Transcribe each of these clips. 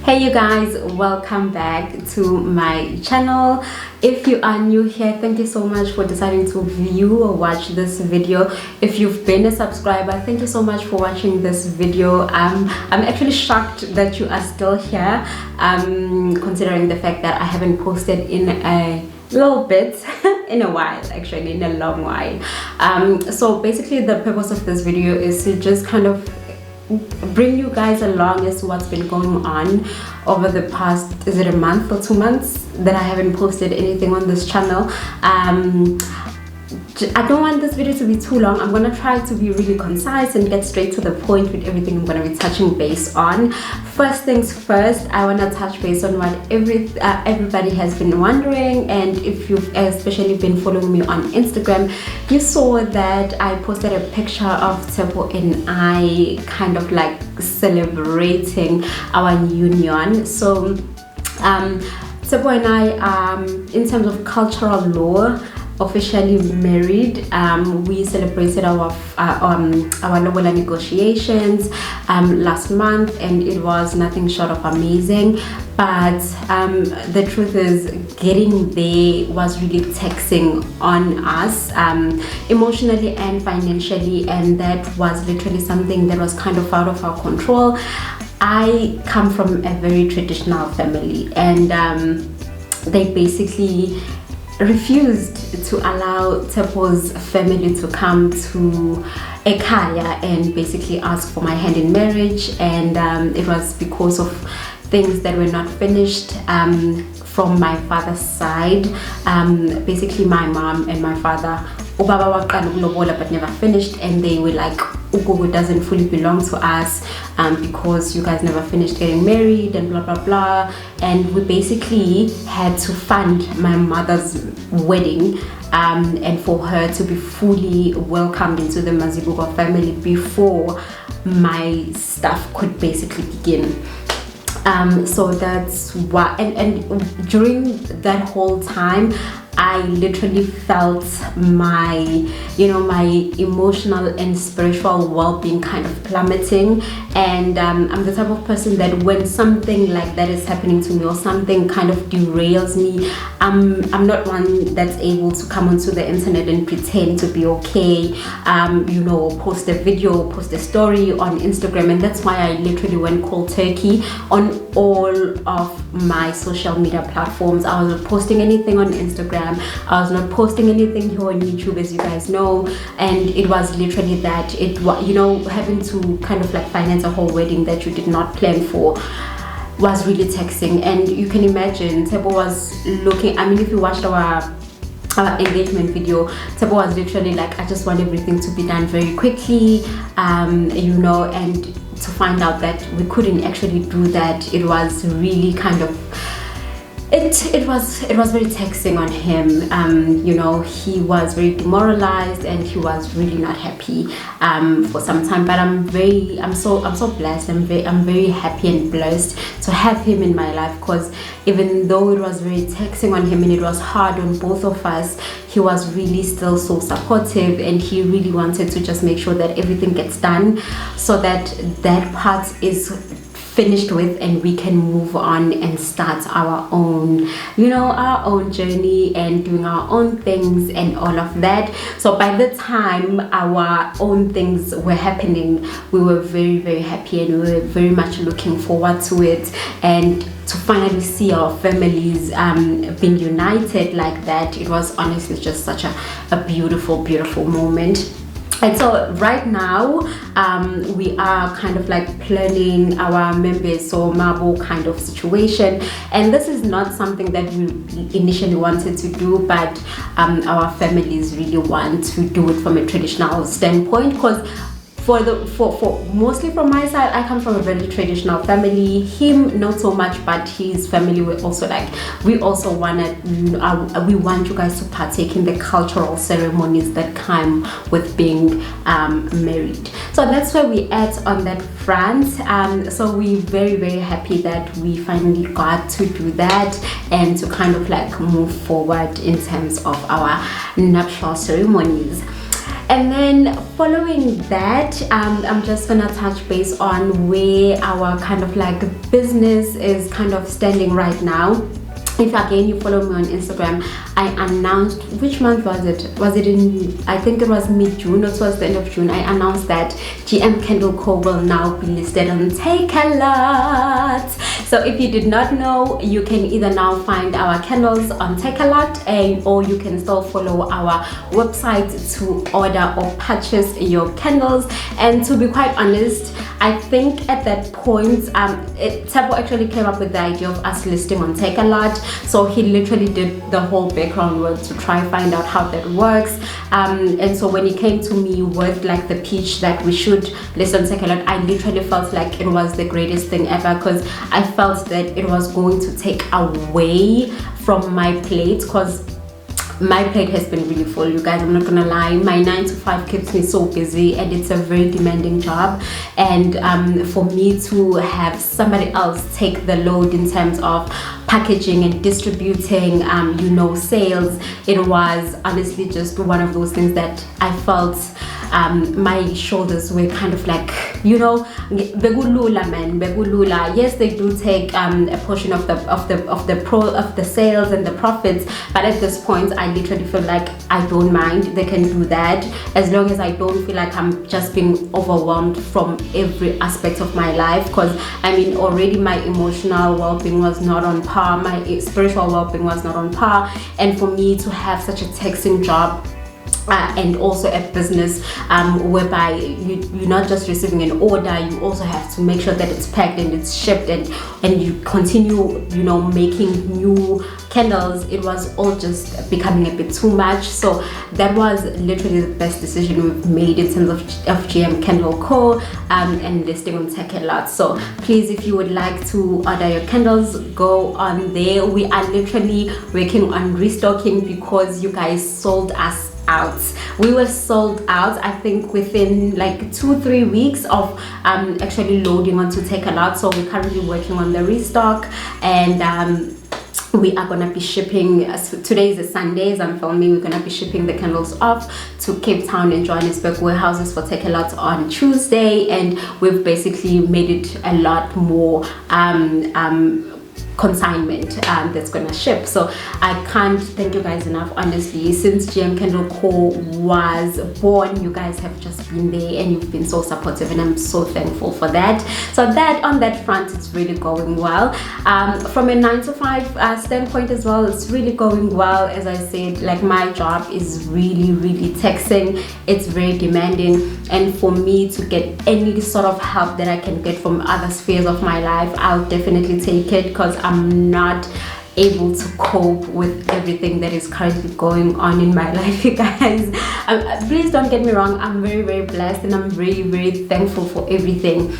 Hey you guys, welcome back to my channel. If you are new here, thank you so much for deciding to view or watch this video. If you've been a subscriber, thank you so much for watching this video. I'm actually shocked that you are still here, considering the fact that I haven't posted in a little bit in a while, actually in a long while. So basically the purpose of this video is to just kind of bring you guys along as to what's been going on over the past, is it a month or 2 months that I haven't posted anything on this channel. I don't want this video to be too long. I'm gonna try to be really concise and get straight to the point with everything I'm gonna be touching base on. First things first, I want to touch base on what everybody has been wondering, and if you've especially been following me on Instagram, you saw that I posted a picture of Tsepo and I kind of like celebrating our union. So Tsepo and I, in terms of cultural law, officially married. We celebrated our Lobola negotiations last month, and it was nothing short of amazing. But the truth is, getting there was really taxing on us, emotionally and financially, and that was literally something that was kind of out of our control. I come from a very traditional family, and they basically refused to allow Tsepo's family to come to Ekaya and basically ask for my hand in marriage, and it was because of things that were not finished from my father's side. Basically my mom and my father, ubaba waqala ukulobola but never finished, and they were like, Gugu doesn't fully belong to us because you guys never finished getting married and blah blah blah. And we basically had to fund my mother's wedding and for her to be fully welcomed into the Mazibuko family before my stuff could basically begin. So that's why, and during that whole time I literally felt my, my emotional and spiritual well-being kind of plummeting. And I'm the type of person that when something like that is happening to me or something kind of derails me, I'm not one that's able to come onto the internet and pretend to be okay, post a video, post a story on Instagram. And that's why I literally went cold turkey on all of my social media platforms. I wasn't posting anything on Instagram, I was not posting anything here on YouTube, as you guys know, and it was literally that having to kind of like finance a whole wedding that you did not plan for was really taxing. And you can imagine Tsepo was looking, I mean, if you watched our engagement video, Tsepo was literally like, I just want everything to be done very quickly, and to find out that we couldn't actually do that, it was really kind of it was very taxing on him. He was very demoralized and he was really not happy for some time. But I'm so blessed. I'm very happy and blessed to have him in my life, because even though it was very taxing on him and it was hard on both of us, he was really still so supportive, and he really wanted to just make sure that everything gets done so that that part is finished with and we can move on and start our own journey and doing our own things and all of that. So by the time our own things were happening, we were very, very happy, and we were very much looking forward to it, and to finally see our families being united like that, it was honestly just such a beautiful moment. And so right now we are kind of like planning our members or Mabo kind of situation, and this is not something that we initially wanted to do, but our families really want to do it from a traditional standpoint, because for mostly from my side, I come from a very traditional family. Him not so much, but his family were also like, we also wanted, we want you guys to partake in the cultural ceremonies that come with being married. So that's where we at on that front. So we're very, very happy that we finally got to do that and to kind of like move forward in terms of our nuptial ceremonies. And then following that, I'm just gonna touch base on where our kind of like business is kind of standing right now. If again you follow me on Instagram, I announced, which month was it? Was it in, I think it was mid-June or towards the end of June, I announced that GM Candle Co will now be listed on Takealot. So if you did not know, you can either now find our candles on Takealot, or you can still follow our website to order or purchase your candles. And to be quite honest, I think at that point, Tabo actually came up with the idea of us listing on Takealot. So he literally did the whole background work to try and find out how that works. And so when he came to me with like the pitch that we should list on Takealot, I literally felt like it was the greatest thing ever, because I felt that it was going to take away from my plate, because my plate has been really full, you guys. I'm not gonna lie, my 9 to 5 keeps me so busy, and it's a very demanding job. And for me to have somebody else take the load in terms of packaging and distributing, you know, sales, it was honestly just one of those things that I felt my shoulders were kind of like, you know, begulula, man, begulula. Yes, they do take a portion of the sales and the profits, but at this point I literally feel like I don't mind. They can do that as long as I don't feel like I'm just being overwhelmed from every aspect of my life, because I mean already my emotional well-being was not on par, my spiritual well-being was not on par, and for me to have such a taxing job and also a business whereby you're not just receiving an order, you also have to make sure that it's packed and it's shipped, and you continue, you know, making new candles. It was all just becoming a bit too much. So that was literally the best decision we've made in terms of GM Candle Co and listing on Takealot. So please, if you would like to order your candles, go on there. We are literally working on restocking because you guys sold us out. We were sold out, I think, within like 2-3 weeks of actually loading onto Takealot. So we're currently working on the restock, and we are gonna be shipping. Today is a Sunday as I'm filming. We're gonna be shipping the candles off to Cape Town and Johannesburg warehouses for Takealot on Tuesday, and we've basically made it a lot more consignment that's gonna ship. So I can't thank you guys enough, honestly. Since GM Candle Co was born, you guys have just been there and you've been so supportive, and I'm so thankful for that. So that on that front, it's really going well. From a 9 to 5 standpoint as well, it's really going well. As I said, like, my job is really taxing, it's very demanding, and for me to get any sort of help that I can get from other spheres of my life, I'll definitely take it, because I'm not able to cope with everything that is currently going on in my life, you guys. Please don't get me wrong, I'm very blessed, and I'm very thankful for everything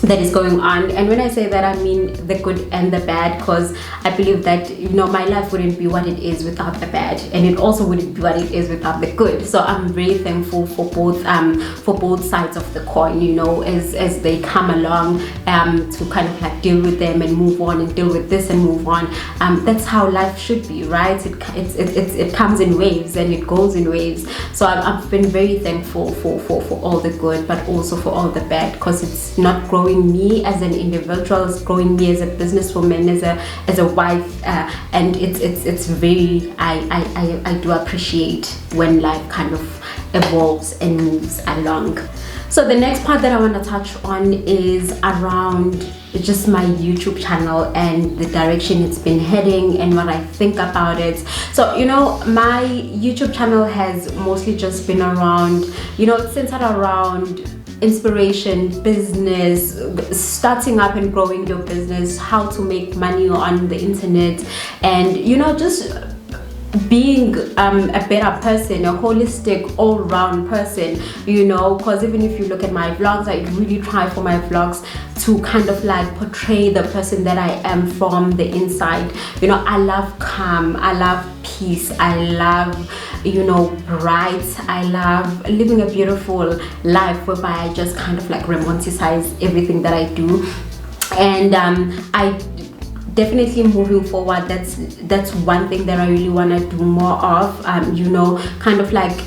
that is going on. And when I say that, I mean the good and the bad, because I believe that, you know, my life wouldn't be what it is without the bad, and it also wouldn't be what it is without the good. So I'm very thankful for both sides of the coin, you know, as they come along, to kind of like deal with them and move on, and deal with this and move on. That's how life should be, right? It comes in waves and it goes in waves. So I've been very thankful for all the good, but also for all the bad, because it's not growing me as an individual, it's growing me as a businesswoman, as a wife, and it's very, I do appreciate when life kind of evolves and moves along. So the next part that I want to touch on is around just my YouTube channel and the direction it's been heading and what I think about it. So, you know, my YouTube channel has mostly just been around, you know, it's centered around inspiration, business, starting up and growing your business, how to make money on the internet, and, you know, just being a better person, a holistic all-round person, you know, because even if you look at my vlogs, I really try for my vlogs to kind of like portray the person that I am from the inside. You know, I love calm, I love peace, I love, you know, bright, I love living a beautiful life whereby I just kind of like romanticize everything that I do. And I definitely, moving forward, that's one thing that I really want to do more of, you know, kind of like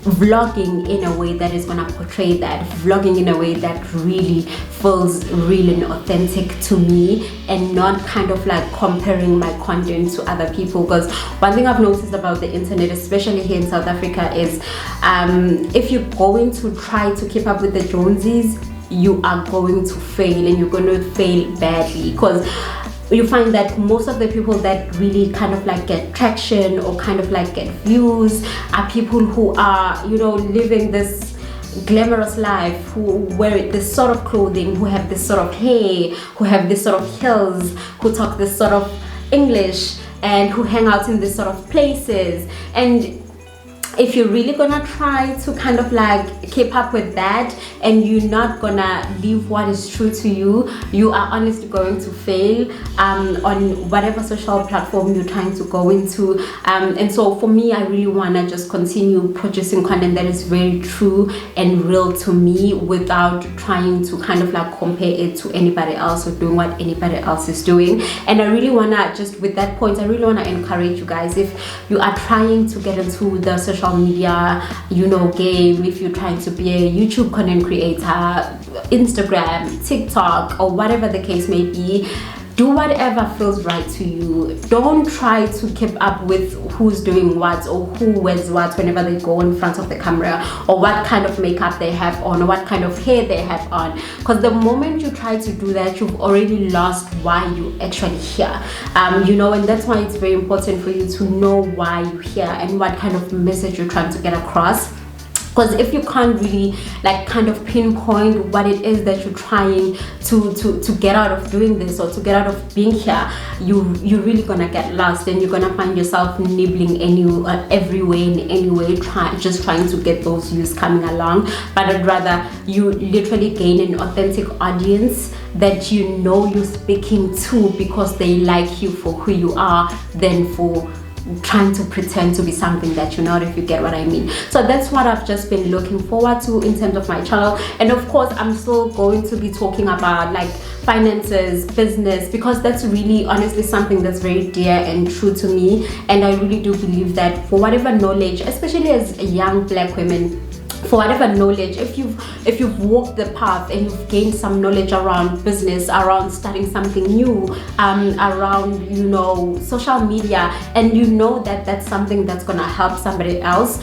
vlogging in a way that is gonna portray that, vlogging in a way that really feels real and authentic to me, and not kind of like comparing my content to other people. Because one thing I've noticed about the internet, especially here in South Africa, is if you're going to try to keep up with the Jonesies, you are going to fail, and you're going to fail badly, because you find that most of the people that really kind of like get traction or kind of like get views are people who are, you know, living this glamorous life, who wear this sort of clothing, who have this sort of hair, who have this sort of heels, who talk this sort of English, and who hang out in this sort of places. And if you're really gonna try to kind of like keep up with that, and you're not gonna live what is true to you, you are honestly going to fail on whatever social platform you're trying to go into. And so for me, I really wanna just continue producing content that is very true and real to me, without trying to kind of like compare it to anybody else or doing what anybody else is doing. And I really wanna, just with that point, I really wanna encourage you guys, if you are trying to get into the social media, you know, game, if you're trying to be a YouTube content creator, Instagram, TikTok, or whatever the case may be, do whatever feels right to you. Don't try to keep up with who's doing what or who wears what whenever they go in front of the camera, or what kind of makeup they have on, or what kind of hair they have on, because the moment you try to do that, you've already lost why you actually here. You know, and that's why it's very important for you to know why you're here and what kind of message you're trying to get across. Because if you can't really like kind of pinpoint what it is that you're trying to get out of doing this, or to get out of being here, you're really gonna get lost, and you're gonna find yourself nibbling every way, in any way, just trying to get those views coming along. But I'd rather you literally gain an authentic audience that you know you're speaking to because they like you for who you are, than for trying to pretend to be something that you're not, if you get what I mean. So that's what I've just been looking forward to in terms of my channel. And of course, I'm still going to be talking about like finances, business, because that's really honestly something that's very dear and true to me. And I really do believe that for whatever knowledge, especially as young Black women, for whatever knowledge, if you've walked the path and you've gained some knowledge around business, around starting something new, around, you know, social media, and you know that that's something that's gonna help somebody else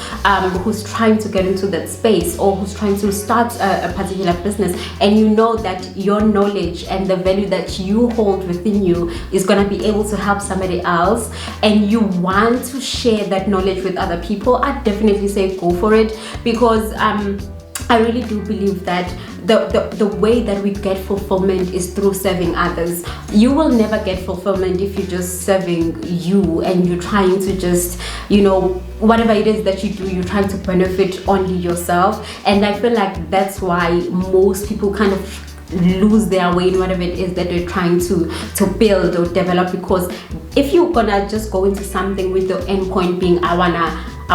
who's trying to get into that space, or who's trying to start a particular business, and you know that your knowledge and the value that you hold within you is gonna be able to help somebody else, and you want to share that knowledge with other people, I definitely say go for it. Because I really do believe that the way that we get fulfillment is through serving others. You will never get fulfillment if you're just serving you, and you're trying to just, you know, whatever it is that you do, you're trying to benefit only yourself. And I feel like that's why most people kind of lose their way in whatever it is that they're trying to build or develop. Because if you're gonna just go into something with the end point being I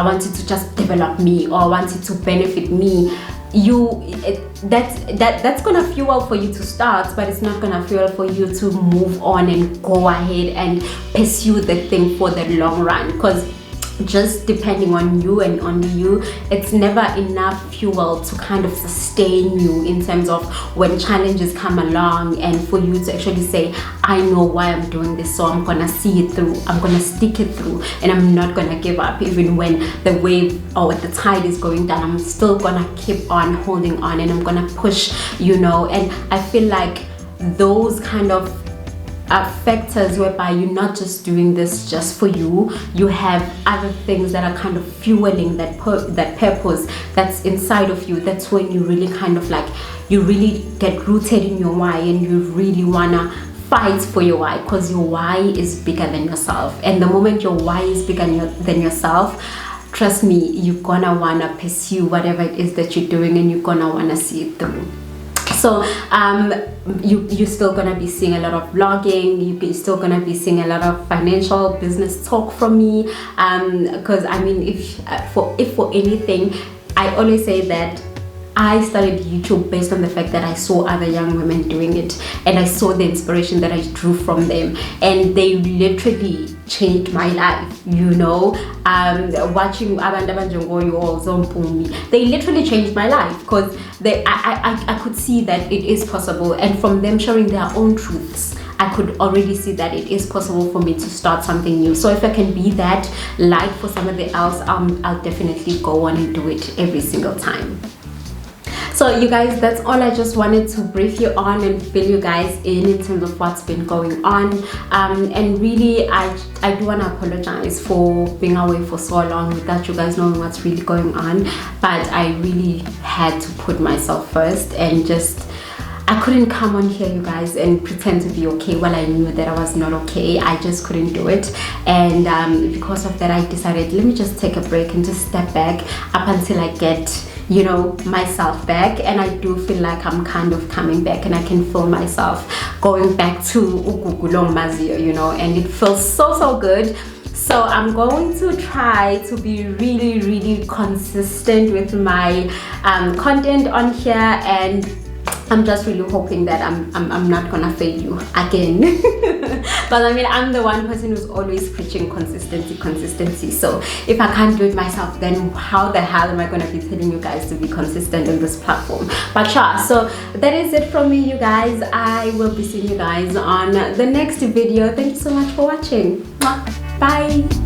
want it to just develop me, or I want it to benefit me, that's gonna fuel for you to start, but it's not gonna fuel for you to move on and go ahead and pursue the thing for the long run. Because just depending on you and only you, it's never enough fuel to kind of sustain you in terms of when challenges come along, and for you to actually say, I know why I'm doing this, so I'm gonna see it through, I'm gonna stick it through, and I'm not gonna give up. Even when the wave or the tide is going down, I'm still gonna keep on holding on, and I'm gonna push, you know. And I feel like those kind of factors whereby you're not just doing this just for you, you have other things that are kind of fueling that purpose that's inside of you. That's when you really kind of like, you really get rooted in your why, and you really wanna fight for your why, because your why is bigger than yourself. And the moment your why is bigger than yourself, trust me, you're gonna wanna pursue whatever it is that you're doing, and you're gonna wanna see it through. So you're still gonna be seeing a lot of vlogging, you're still gonna be seeing a lot of financial business talk from me, because I mean, if for anything, I always say that I started YouTube based on the fact that I saw other young women doing it, and I saw the inspiration that I drew from them, and they literally changed my life, you know. Watching abantu abanjengoyo or Zompumi, they literally changed my life, because I could see that it is possible, and from them sharing their own truths, I could already see that it is possible for me to start something new. So if I can be that light for somebody else, I'll definitely go on and do it every single time. So you guys, that's all I just wanted to brief you on and fill you guys in terms of what's been going on. And really, I do want to apologize for being away for so long without you guys knowing what's really going on. But I really had to put myself first, and just I couldn't come on here, you guys, and pretend to be okay while I knew that I was not okay. I just couldn't do it, and because of that, I decided, let me just take a break and just step back up until I get, you know, myself back. And I do feel like I'm kind of coming back, and I can feel myself going back to Gugu, you know, and it feels so good. So I'm going to try to be really consistent with my content on here, and I'm just really hoping that I'm not gonna fail you again. But I mean, I'm the one person who's always preaching consistency. So if I can't do it myself, then how the hell am I gonna be telling you guys to be consistent on this platform? But yeah, so that is it from me, you guys. I will be seeing you guys on the next video. Thank you so much for watching. Bye.